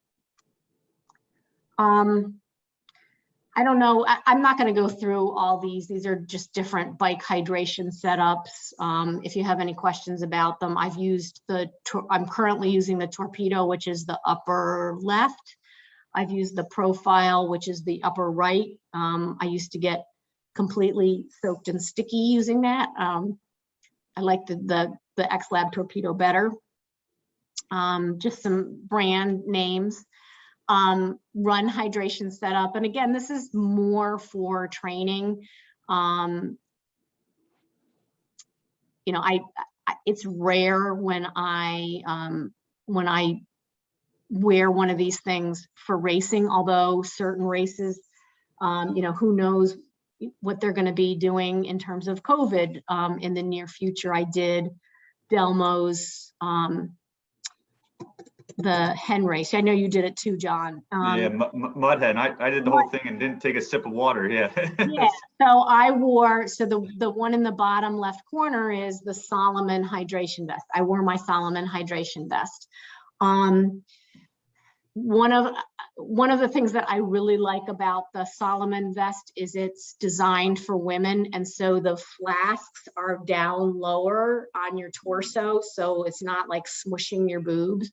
I don't know, I'm not going to go through all these. These are just different bike hydration setups. If you have any questions about them, I'm currently using the Torpedo, which is the upper left. I've used the Profile, which is the upper right. I used to get completely soaked and sticky using that. I like the XLab Torpedo better. Just some brand names. Run hydration setup. And again, this is more for training. You know, it's rare when I wear one of these things for racing, although certain races, you know, who knows what they're going to be doing in terms of COVID in the near future. I did Delmo's the hen race. I know you did it too, John. Yeah, mud hen. I did the whole thing and didn't take a sip of water. Yeah. Yeah. So I wore, so the one in the bottom left corner is the Salomon hydration vest. I wore my Salomon hydration vest. One of the things that I really like about the Salomon vest is it's designed for women, and so the flasks are down lower on your torso, so it's not like smushing your boobs.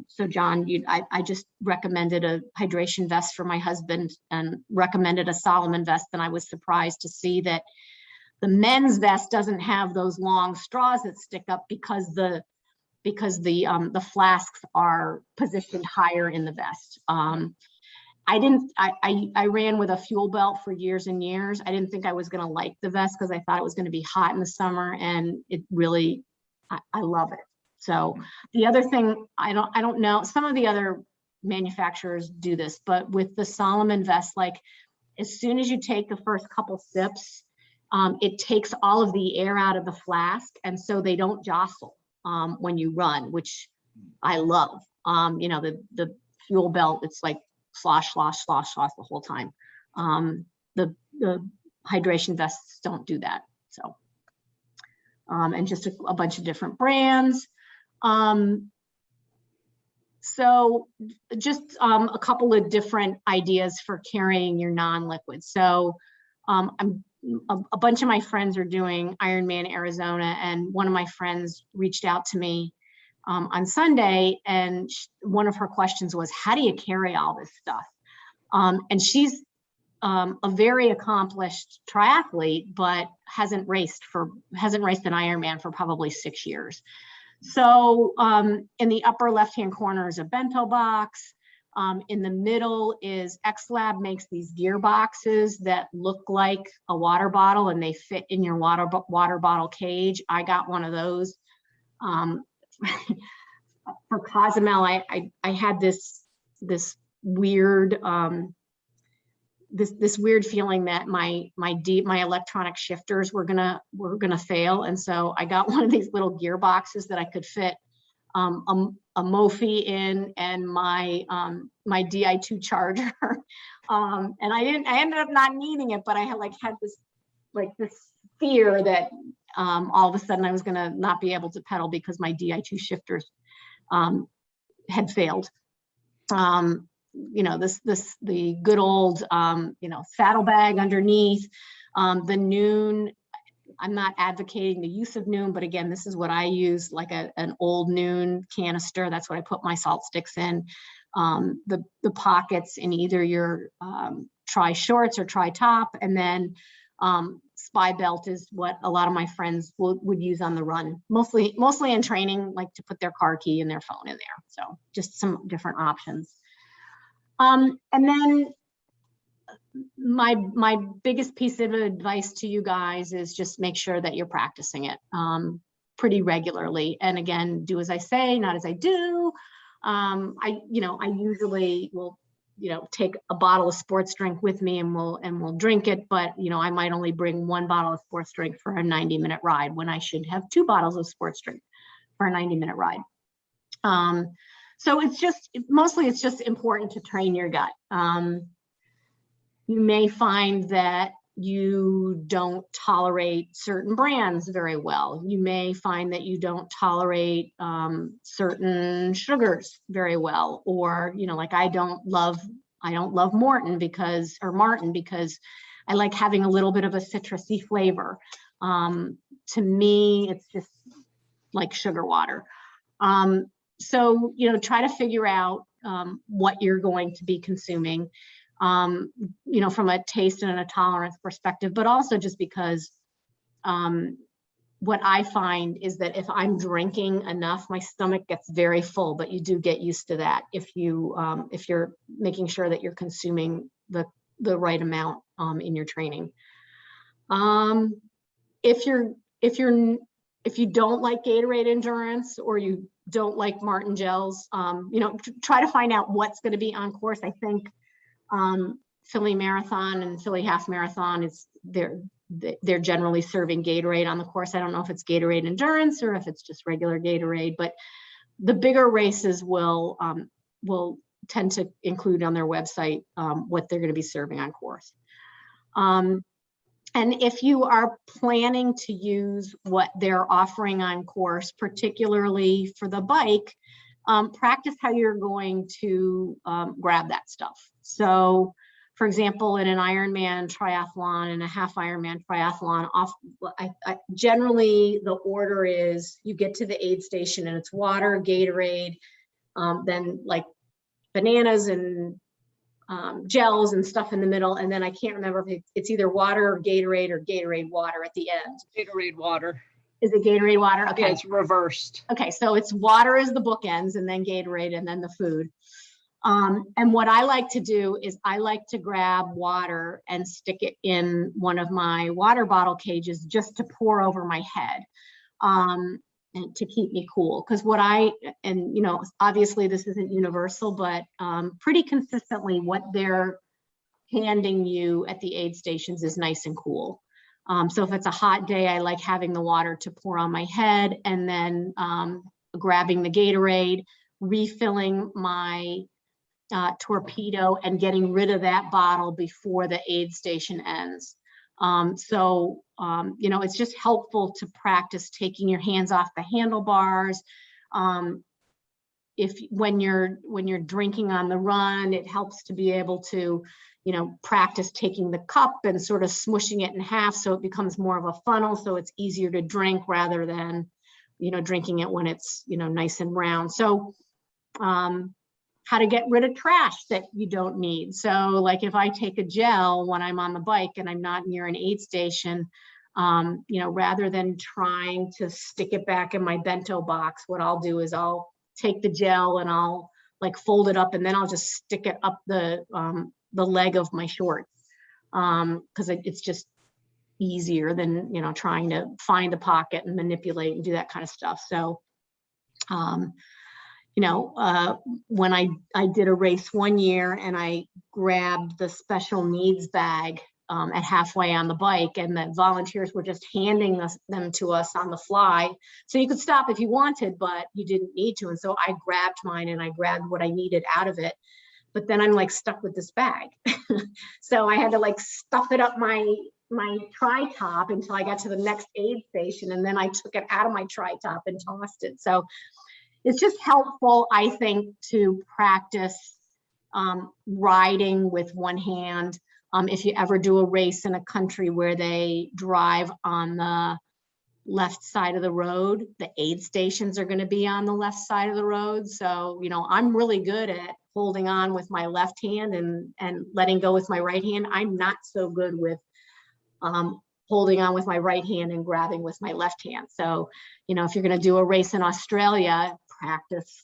So John, I just recommended a hydration vest for my husband and recommended a Salomon vest, and I was surprised to see that the men's vest doesn't have those long straws that stick up because the flasks are positioned higher in the vest. I ran with a fuel belt for years and years. I didn't think I was going to like the vest because I thought it was going to be hot in the summer, and it really, I love it. So the other thing, I don't know, some of the other manufacturers do this, but with the Salomon vest, like as soon as you take the first couple sips, it takes all of the air out of the flask, and so they don't jostle when you run, which I love. You know, the fuel belt, it's like slosh, slosh, slosh, slosh the whole time. The hydration vests don't do that. So, and just a bunch of different brands. So just a couple of different ideas for carrying your non-liquid. So I'm a bunch of my friends are doing Ironman Arizona, and one of my friends reached out to me on Sunday, and one of her questions was, how do you carry all this stuff? And she's a very accomplished triathlete, but hasn't raced an Ironman for probably 6 years. So in the upper left-hand corner is a bento box. In the middle is XLab makes these gear boxes that look like a water bottle, and they fit in your water bottle cage. I got one of those. For Cozumel, I had this weird this weird feeling that my electronic shifters were gonna fail, and so I got one of these little gear boxes that I could fit a Mophie in and my Di2 charger, and I ended up not needing it, but I had this fear that all of a sudden I was gonna not be able to pedal because my Di2 shifters had failed. The good old saddlebag underneath. The Nuun, I'm not advocating the use of Nuun, but again, this is what I use, like an old Nuun canister. That's what I put my salt sticks in. The pockets in either your tri shorts or tri top, and then spy belt is what a lot of my friends would use on the run, mostly in training, like to put their car key and their phone in there. So just some different options. And then my biggest piece of advice to you guys is just make sure that you're practicing it pretty regularly. And again, do as I say, not as I do. I usually will, take a bottle of sports drink with me and we'll drink it. But, I might only bring one bottle of sports drink for a 90-minute ride when I should have 2 bottles of sports drink for a 90-minute ride. So it's just important to train your gut. You may find that you don't tolerate certain brands very well. You may find that you don't tolerate certain sugars very well, or like I don't love Maurten because I like having a little bit of a citrusy flavor. To me, it's just like sugar water. So, try to figure out what you're going to be consuming, from a taste and a tolerance perspective, but also just because what I find is that if I'm drinking enough, my stomach gets very full, but you do get used to that if you're making sure that you're consuming the right amount in your training. If you don't like Gatorade Endurance, or you don't like Maurten gels, try to find out what's going to be on course. I think Philly Marathon and Philly Half Marathon they're generally serving Gatorade on the course. I don't know if it's Gatorade Endurance or if it's just regular Gatorade, but the bigger races will tend to include on their website what they're going to be serving on course. And if you are planning to use what they're offering on course, particularly for the bike, practice how you're going to grab that stuff. So, for example, in an Ironman triathlon and a half Ironman triathlon, generally the order is you get to the aid station and it's water, Gatorade, then like bananas and gels and stuff in the middle, and then I can't remember if it's either water or Gatorade water at the end. Gatorade water. Is it Gatorade water? Okay. Yeah, it's reversed. Okay, so it's water is the bookends, and then Gatorade, and then the food. And what I like to do is I like to grab water and stick it in one of my water bottle cages just to pour over my head. And to keep me cool, because obviously this isn't universal, but pretty consistently what they're handing you at the aid stations is nice and cool. So if it's a hot day, I like having the water to pour on my head, and then grabbing the Gatorade, refilling my torpedo, and getting rid of that bottle before the aid station ends. It's just helpful to practice taking your hands off the handlebars, when you're drinking on the run, it helps to be able to, practice taking the cup and sort of smushing it in half so it becomes more of a funnel, so it's easier to drink rather than, drinking it when it's, nice and round. So how to get rid of trash that you don't need. So like if I take a gel when I'm on the bike and I'm not near an aid station, rather than trying to stick it back in my bento box, what I'll do is I'll take the gel and I'll like fold it up and then I'll just stick it up the leg of my shorts. Because it's just easier than, trying to find a pocket and manipulate and do that kind of stuff. So, when I did a race one year and I grabbed the special needs bag at halfway on the bike, and the volunteers were just handing them to us on the fly. So you could stop if you wanted, but you didn't need to. And so I grabbed mine and I grabbed what I needed out of it. But then I'm like stuck with this bag. So I had to like stuff it up my tri-top until I got to the next aid station. And then I took it out of my tri-top and tossed it. So it's just helpful, I think, to practice riding with one hand. If you ever do a race in a country where they drive on the left side of the road, the aid stations are going to be on the left side of the road. So, I'm really good at holding on with my left hand and letting go with my right hand. I'm not so good with holding on with my right hand and grabbing with my left hand. So, if you're going to do a race in Australia, practice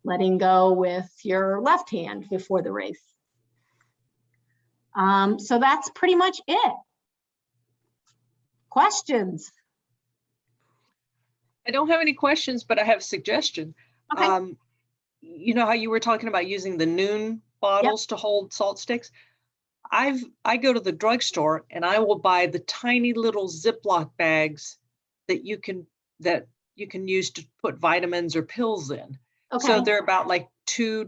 letting go with your left hand before the race. So that's pretty much it. Questions? I don't have any questions, but I have a suggestion. Okay. You know how you were talking about using the Noon bottles to hold salt sticks? I go to the drugstore and I will buy the tiny little Ziploc bags that you can use to put vitamins or pills in. Okay. So they're about like 2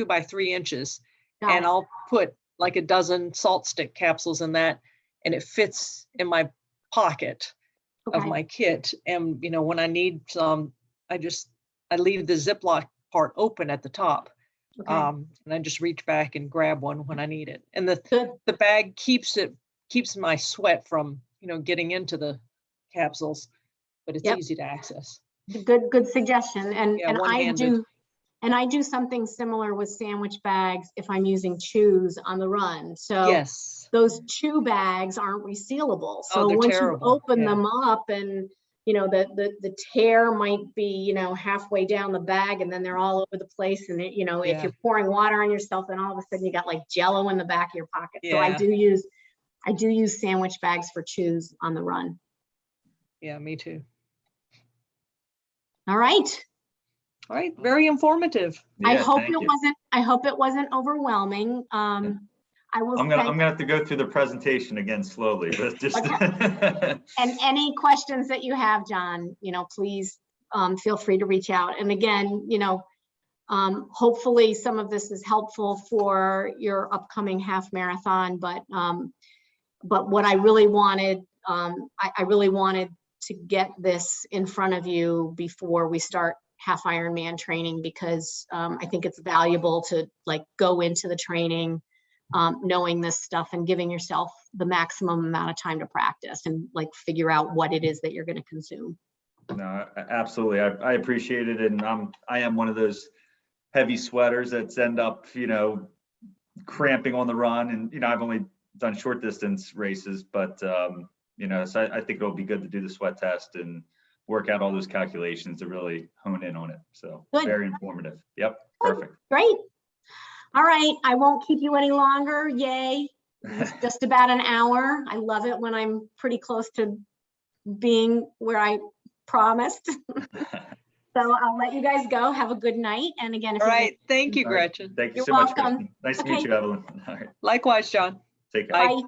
by 3 inches. Got And it. I'll put like a dozen salt stick capsules in that, and it fits in my pocket of Okay. my kit. And when I need some, I leave the Ziploc part open at the top. Okay. And I just reach back and grab one when I need it. And Good. the bag keeps my sweat from, getting into the capsules, but it's Yep. easy to access. Good suggestion. And Yeah, and one-handed. I do something similar with sandwich bags if I'm using chews on the run. So Yes. those chew bags aren't resealable. So Oh, they're once terrible. you open Yeah. them up and the tear might be halfway down the bag and then they're all over the place, and if Yeah. you're pouring water on yourself, then all of a sudden you got like Jello in the back of your pocket. So I Yeah. do use sandwich bags for chews on the run. Yeah, me too. All right. All right. Very informative. Yeah, I hope thank it you. wasn't overwhelming. I will I'm say, gonna have to go through the presentation again slowly, but just. and any questions that you have, John, please feel free to reach out. And again, hopefully some of this is helpful for your upcoming half marathon. But what I really wanted, I really wanted to get this in front of you before we start half Ironman training, because I think it's valuable to like go into the training knowing this stuff and giving yourself the maximum amount of time to practice and like figure out what it is that you're going to consume. No, absolutely. I appreciate it. And I am one of those heavy sweaters that end up, cramping on the run. And, I've only done short distance races, but, so I think it'll be good to do the sweat test and work out all those calculations to really hone in on it. So Good. Very informative. Yep. Perfect. Great. All right. I won't keep you any longer. Yay. It's just about an hour. I love it when I'm pretty close to being where I promised. So I'll let you guys go. Have a good night. And again, if All you right. Thank you, All right. Gretchen. Thank you You're so much, welcome. Kristen. Nice to Okay. meet you, Evelyn. All right. Likewise, John. Take care. Bye. Bye.